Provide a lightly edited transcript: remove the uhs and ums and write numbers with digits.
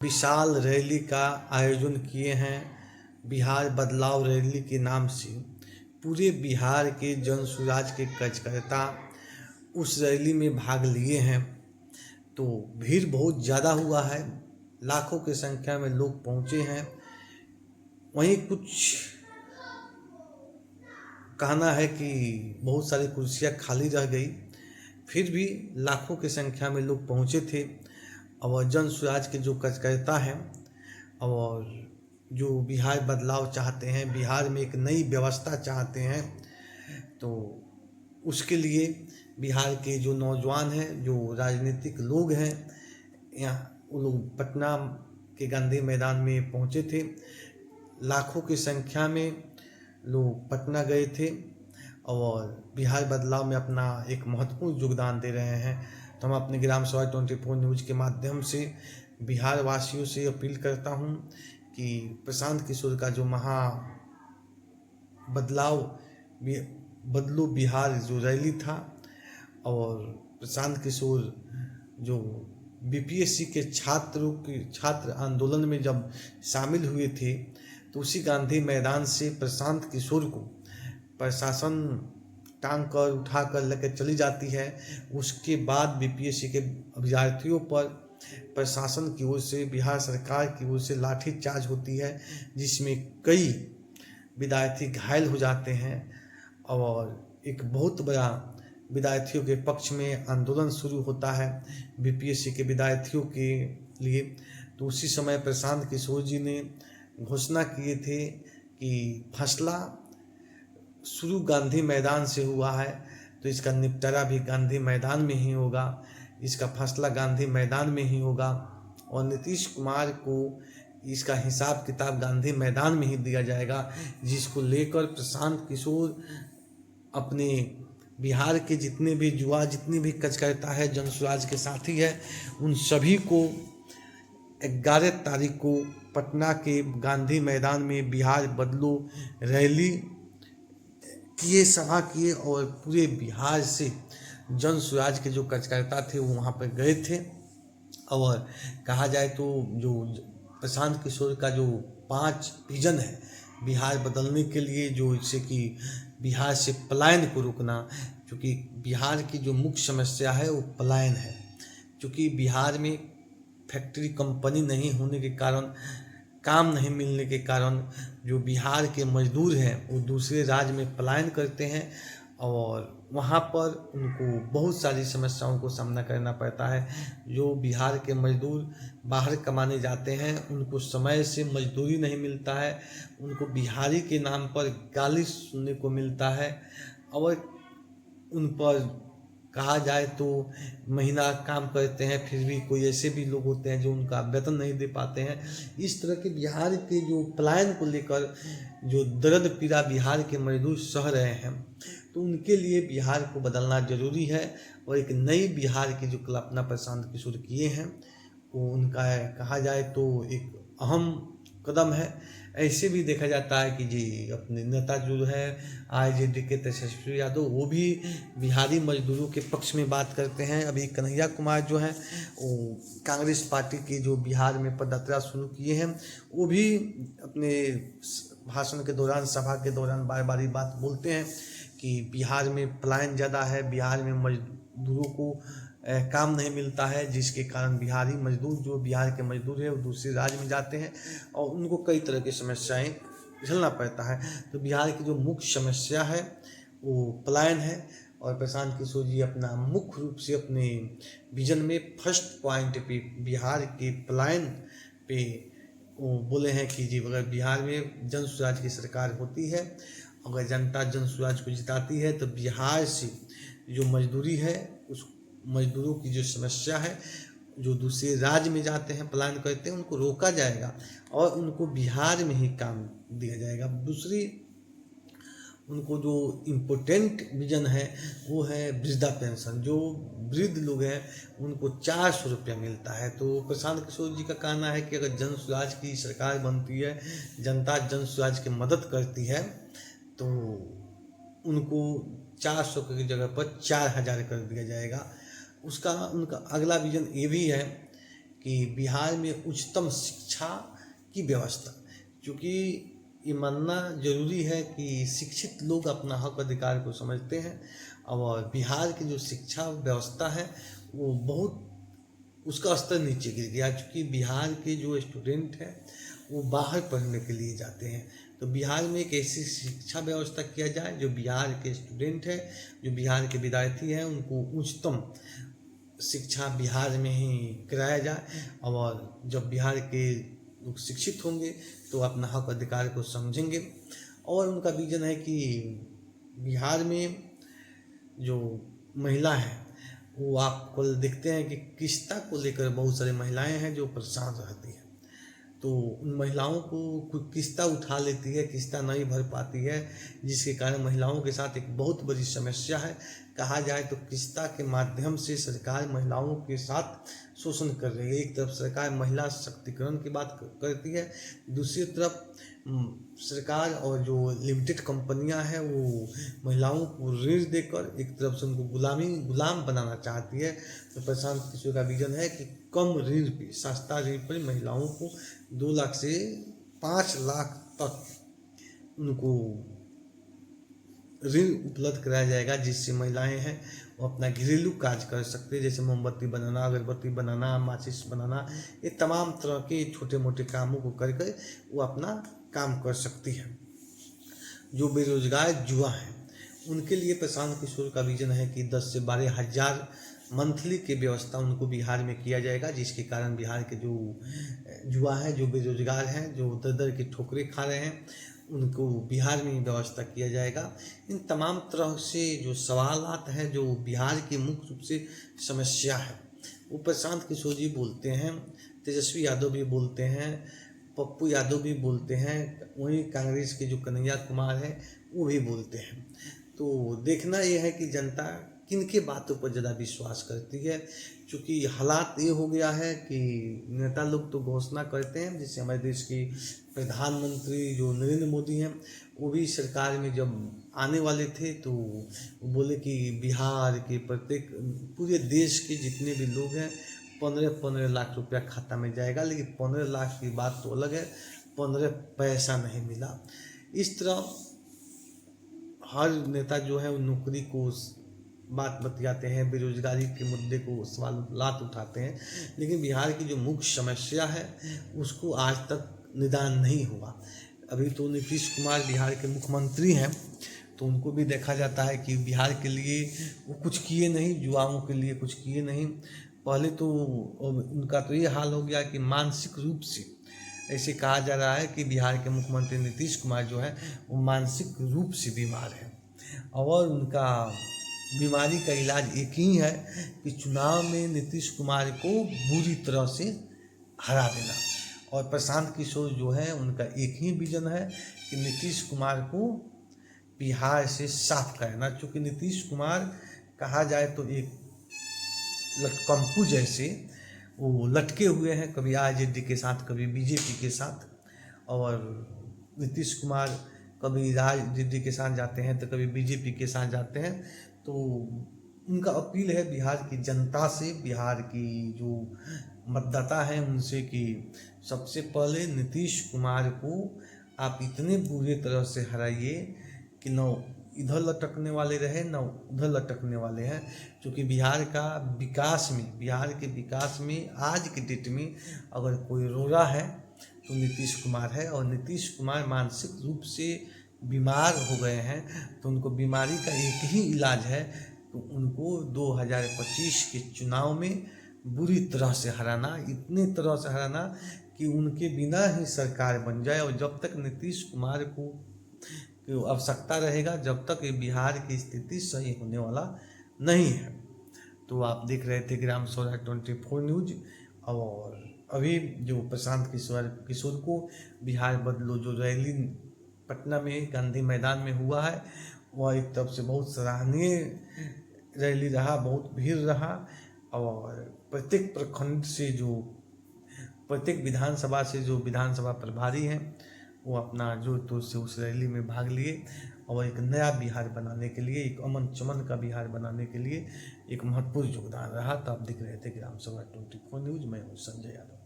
विशाल rally का आयोजन किए हैं। बिहार बदलाव रैली के नाम से पूरे बिहार के जन सुराज के कार्यकर्ता उस रैली में भाग लिए हैं। तो भीड़ बहुत ज़्यादा हुआ है, लाखों की संख्या में लोग पहुँचे हैं। वहीं कुछ कहना है कि बहुत सारी कुर्सियां खाली रह गई, फिर भी लाखों की संख्या में लोग पहुँचे थे। और जन सुराज के जो कार्यकर्ता हैं और जो बिहार बदलाव चाहते हैं, बिहार में एक नई व्यवस्था चाहते हैं, तो उसके लिए बिहार के जो नौजवान हैं, जो राजनीतिक लोग हैं, यहाँ वो लोग पटना के गांधी मैदान में पहुँचे थे। लाखों की संख्या में लोग पटना गए थे और बिहार बदलाव में अपना एक महत्वपूर्ण योगदान दे रहे हैं। तो हम अपने ग्राम सभा 24 न्यूज़ के माध्यम से बिहार वासियों से अपील करता हूं कि प्रशांत किशोर का जो महा बदलाव बदलो बिहार जो रैली था, और प्रशांत किशोर जो बीपीएससी के छात्र आंदोलन में जब शामिल हुए थे, तो उसी गांधी मैदान से प्रशांत किशोर को प्रशासन टांग कर उठा कर लेकर चली जाती है। उसके बाद बीपीएससी के अभ्यर्थियों पर प्रशासन की ओर से, बिहार सरकार की ओर से लाठीचार्ज होती है, जिसमें कई विद्यार्थी घायल हो जाते हैं और एक बहुत बड़ा विद्यार्थियों के पक्ष में आंदोलन शुरू होता है बीपीएससी के विद्यार्थियों के लिए। तो उसी समय प्रशांत किशोर जी ने घोषणा किए थे कि फैसला शुरू गांधी मैदान से हुआ है, तो इसका निपटारा भी गांधी मैदान में ही होगा, इसका फैसला गांधी मैदान में ही होगा। और नीतीश कुमार को इसका हिसाब किताब गांधी मैदान में ही दिया जाएगा, जिसको लेकर प्रशांत किशोर अपने बिहार के जितने भी कार्यकर्ता है, जन सुराज के साथी है, उन सभी को 11 तारीख को पटना के गांधी मैदान में बिहार बदलो रैली किए, सभा किए और पूरे बिहार से जन सुराज के जो कार्यकर्ता थे वो वहाँ पर गए थे। और कहा जाए तो जो प्रशांत किशोर का जो 5 विजन है बिहार बदलने के लिए, जो इससे कि बिहार से पलायन को रोकना, क्योंकि बिहार की जो मुख्य समस्या है वो पलायन है। क्योंकि बिहार में फैक्ट्री कंपनी नहीं होने के कारण, काम नहीं मिलने के कारण जो बिहार के मजदूर हैं वो दूसरे राज्य में पलायन करते हैं और वहाँ पर उनको बहुत सारी समस्याओं को सामना करना पड़ता है। जो बिहार के मजदूर बाहर कमाने जाते हैं, उनको समय से मजदूरी नहीं मिलता है, उनको बिहारी के नाम पर गाली सुनने को मिलता है, और उन पर कहा जाए तो महीना काम करते हैं, फिर भी कोई ऐसे भी लोग होते हैं जो उनका वेतन नहीं दे पाते हैं। इस तरह के बिहार के जो पलायन को लेकर जो दर्द पीड़ा बिहार के मजदूर सह रहे हैं, तो उनके लिए बिहार को बदलना जरूरी है। और एक नई बिहार की जो कल्पना प्रशांत किशोर किए हैं, वो उनका कहा जाए तो एक अहम कदम है। ऐसे भी देखा जाता है कि जी अपने नेता जो है आरजेडी के तेजस्वी यादव, वो भी बिहारी मजदूरों के पक्ष में बात करते हैं। अभी कन्हैया कुमार जो हैं वो कांग्रेस पार्टी की जो बिहार में पदयात्रा शुरू किए हैं, वो भी अपने भाषण के दौरान, सभा के दौरान बार बार बात बोलते हैं कि बिहार में पलायन ज़्यादा है, बिहार में मजदूरों को काम नहीं मिलता है, जिसके कारण बिहारी मजदूर, जो बिहार के मजदूर है, वो दूसरे राज्य में जाते हैं और उनको कई तरह की समस्याएं झेलना पड़ता है। तो बिहार की जो मुख्य समस्या है वो पलायन है। और प्रशांत किशोर जी अपना मुख्य रूप से अपने विजन में फर्स्ट पॉइंट पे बिहार के पलायन पे वो बोले हैं कि जी अगर बिहार में जन सुराज की सरकार होती है, अगर जनता जन सुराज को जिताती है, तो बिहार से जो मजदूरी है, उस मजदूरों की जो समस्या है, जो दूसरे राज्य में जाते हैं, पलायन करते हैं, उनको रोका जाएगा और उनको बिहार में ही काम दिया जाएगा। दूसरी उनको जो इम्पोर्टेंट विजन है वो है वृद्धा पेंशन। जो वृद्ध लोग हैं उनको 400 रुपया मिलता है। तो प्रशांत किशोर जी का कहना है कि अगर जन सुराज की सरकार बनती है, जनता जन सुराज की मदद करती है, तो उनको 400 की जगह पर 4000 कर दिया जाएगा। उनका अगला विजन ये भी है कि बिहार में उच्चतम शिक्षा की व्यवस्था, क्योंकि ये मानना जरूरी है कि शिक्षित लोग अपना हक अधिकार को समझते हैं और बिहार की जो शिक्षा व्यवस्था है वो बहुत उसका स्तर नीचे गिर गया, क्योंकि बिहार के जो स्टूडेंट हैं वो बाहर पढ़ने के लिए जाते हैं। तो बिहार में एक ऐसी शिक्षा व्यवस्था किया जाए जो बिहार के स्टूडेंट हैं, जो बिहार के विद्यार्थी हैं, उनको उच्चतम शिक्षा बिहार में ही कराया जाए। और जब बिहार के लोग शिक्षित होंगे तो अपना हक अधिकार को समझेंगे। और उनका विजन है कि बिहार में जो महिला है वो आप कल देखते हैं कि किस्ता को लेकर बहुत सारी महिलाएं हैं जो परेशान रहती हैं। तो उन महिलाओं को कोई किस्ता उठा लेती है, किस्ता नहीं भर पाती है, जिसके कारण महिलाओं के साथ एक बहुत बड़ी समस्या है। कहा जाए तो किस्ता के माध्यम से सरकार महिलाओं के साथ शोषण कर रही है। एक तरफ सरकार महिला सशक्तिकरण की बात करती है, दूसरी तरफ सरकार और जो लिमिटेड कंपनियां हैं वो महिलाओं को ऋण देकर एक तरफ से उनको गुलाम बनाना चाहती है। तो प्रशांत किशोर का विजन है कि कम ऋण पे, सस्ता ऋण पर महिलाओं को 2 लाख से 5 लाख तक उनको ऋण उपलब्ध कराया जाएगा, जिससे महिलाएं हैं वो अपना घरेलू कार्य कर सकते हैं, जैसे मोमबत्ती बनाना, अगरबत्ती बनाना, माचिस बनाना, ये तमाम तरह के छोटे मोटे कामों को करके वो अपना काम कर सकती है। जो बेरोजगार युवा हैं उनके लिए प्रशांत किशोर का विजन है कि 10 से 12 हज़ार मंथली की व्यवस्था उनको बिहार में किया जाएगा, जिसके कारण बिहार के जो युवा हैं, जो बेरोजगार हैं, जो दर दर की ठोकरें खा रहे हैं, उनको बिहार में ही व्यवस्था किया जाएगा। इन तमाम तरह से जो सवालात हैं, जो बिहार की मुख्य रूप से समस्या है, वो प्रशांत किशोर जी बोलते हैं, तेजस्वी यादव भी बोलते हैं, पप्पू यादव भी बोलते हैं, वहीं कांग्रेस के जो कन्हैया कुमार हैं वो भी बोलते हैं। तो देखना यह है कि जनता किनके बातों पर ज़्यादा विश्वास करती है, क्योंकि हालात ये हो गया है कि नेता लोग तो घोषणा करते हैं, जैसे हमारे देश के प्रधानमंत्री जो नरेंद्र मोदी हैं, वो भी सरकार में जब आने वाले थे तो वो बोले कि बिहार के प्रत्येक पूरे देश के जितने भी लोग हैं 15-15 लाख रुपया खाता में जाएगा, लेकिन 15 लाख की बात तो अलग है, 15 पैसा नहीं मिला। इस तरह हर नेता जो है वो नौकरी को बात बतियाते हैं, बेरोजगारी के मुद्दे को सवालात उठाते हैं, लेकिन बिहार की जो मुख्य समस्या है उसको आज तक निदान नहीं हुआ। अभी तो नीतीश कुमार बिहार के मुख्यमंत्री हैं, तो उनको भी देखा जाता है कि बिहार के लिए वो कुछ किए नहीं, युवाओं के लिए कुछ किए नहीं। पहले तो उनका तो ये हाल हो गया कि मानसिक रूप से, ऐसे कहा जा रहा है कि बिहार के मुख्यमंत्री नीतीश कुमार जो है वो मानसिक रूप से बीमार है, और उनका बीमारी का इलाज एक ही है कि चुनाव में नीतीश कुमार को बुरी तरह से हरा देना। और प्रशांत किशोर जो है उनका एक ही विजन है कि नीतीश कुमार को बिहार से साफ करना, क्योंकि नीतीश कुमार कहा जाए तो एक लटकंपू जैसे वो लटके हुए हैं, कभी आरजेडी के साथ, कभी बीजेपी के साथ। और नीतीश कुमार कभी आरजेडी के साथ जाते हैं तो कभी बीजेपी के साथ जाते हैं। तो उनका अपील है बिहार की जनता से, बिहार की जो मतदाता हैं उनसे, कि सबसे पहले नीतीश कुमार को आप इतने बुरे तरह से हराइए कि न इधर लटकने वाले रहे न उधर लटकने वाले हैं। क्योंकि बिहार का विकास में, बिहार के विकास में आज की डेट में अगर कोई रो रहा है तो नीतीश कुमार है, और नीतीश कुमार मानसिक रूप से बीमार हो गए हैं। तो उनको बीमारी का एक ही इलाज है, तो उनको 2025 के चुनाव में बुरी तरह से हराना, इतनी तरह से हराना कि उनके बिना ही सरकार बन जाए। और जब तक नीतीश कुमार को आवश्यकता रहेगा, जब तक ये बिहार की स्थिति सही होने वाला नहीं है। तो आप देख रहे थे ग्राम स्वराज 24 न्यूज। और अभी जो प्रशांत किशोर को बिहार बदलो जो रैली पटना में गांधी मैदान में हुआ है, वह एक तरफ से बहुत सराहनीय रैली रहा, बहुत भीड़ रहा। और प्रत्येक प्रखंड से जो, प्रत्येक विधानसभा से जो विधानसभा प्रभारी हैं वो अपना जो तो से उस रैली में भाग लिए। और एक नया बिहार बनाने के लिए, एक अमन चमन का बिहार बनाने के लिए एक महत्वपूर्ण योगदान रहा। तो आप देख रहे थे ग्राम सभा 24 न्यूज़, मैं हूँ संजय यादव।